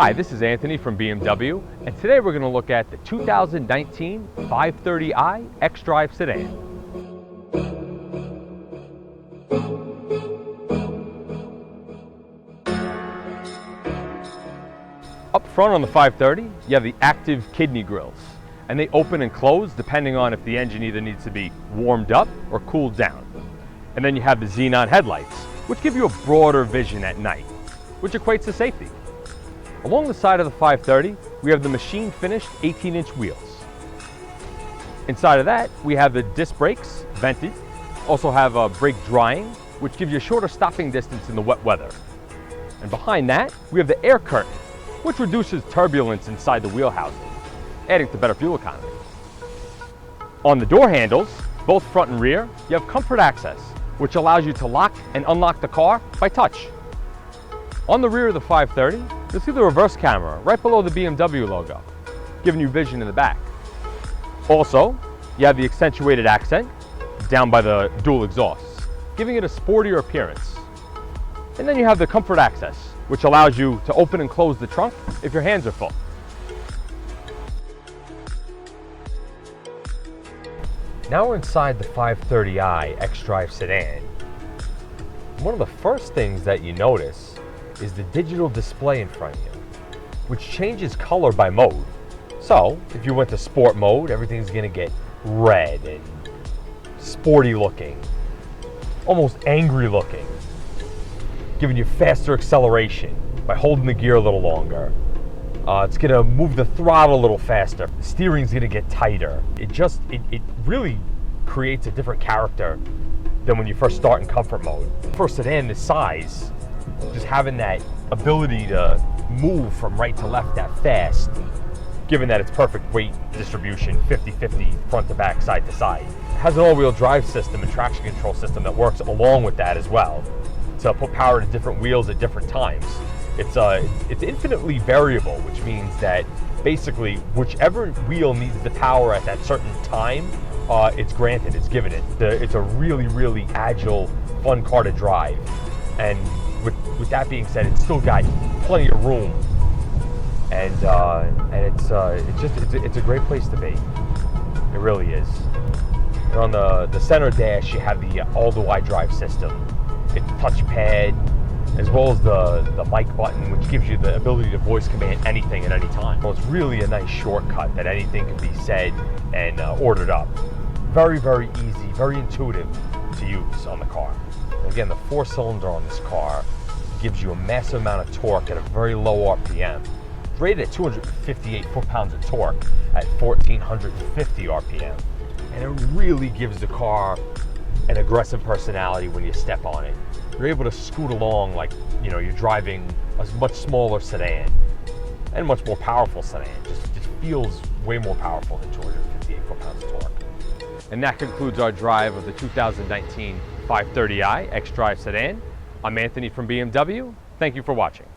Hi, this is Anthony from BMW, and today we're going to look at the 2019 530i xDrive sedan. Up front on the 530, you have the active kidney grills, and they open and close depending on if the engine either needs to be warmed up or cooled down. And then you have the xenon headlights, which give you a broader vision at night, which equates to safety. Along the side of the 530, we have the machine finished 18-inch wheels. Inside of that, we have the disc brakes vented, also have brake drying, which gives you a shorter stopping distance in the wet weather. And behind that, we have the air curtain, which reduces turbulence inside the wheel housing, adding to better fuel economy. On the door handles, both front and rear, you have comfort access, which allows you to lock and unlock the car by touch. On the rear of the 530, you'll see the reverse camera right below the BMW logo, giving you vision in the back. Also, you have the accentuated accent down by the dual exhausts, giving it a sportier appearance. And then you have the comfort access, which allows you to open and close the trunk if your hands are full. Now we're inside the 530i xDrive sedan. One of the first things that you notice is the digital display in front of you, which changes color by mode. So if you went to sport mode, everything's gonna get red and sporty looking, almost angry looking, giving you faster acceleration by holding the gear a little longer. It's gonna move the throttle a little faster. The steering's gonna get tighter. It really creates a different character than when you first start in comfort mode. For a sedan this size, just having that ability to move from right to left that fast, given that it's perfect weight distribution, 50-50 front to back, side to side. It has an all-wheel drive system and traction control system that works along with that as well to put power to different wheels at different times. It's infinitely variable, which means that basically whichever wheel needs the power at that certain time, it's granted, it's given it. It's a really, really agile, fun car to drive. And with that being said, it's still got plenty of room, and it's a great place to be. It really is. And on the center dash, you have the all-to-wide drive system. It's touchpad, as well as the mic button, which gives you the ability to voice command anything at any time. Well, it's really a nice shortcut that anything can be said and ordered up. Very, very easy, very intuitive to use on the car. Again, the 4-cylinder on this car gives you a massive amount of torque at a very low RPM. It's rated at 258 foot-pounds of torque at 1,450 RPM. And it really gives the car an aggressive personality when you step on it. You're able to scoot along like you're driving a much smaller sedan and much more powerful sedan. Just feels way more powerful than 258 foot-pounds of torque. And that concludes our drive of the 2019 530i xDrive sedan. I'm Anthony from BMW. Thank you for watching.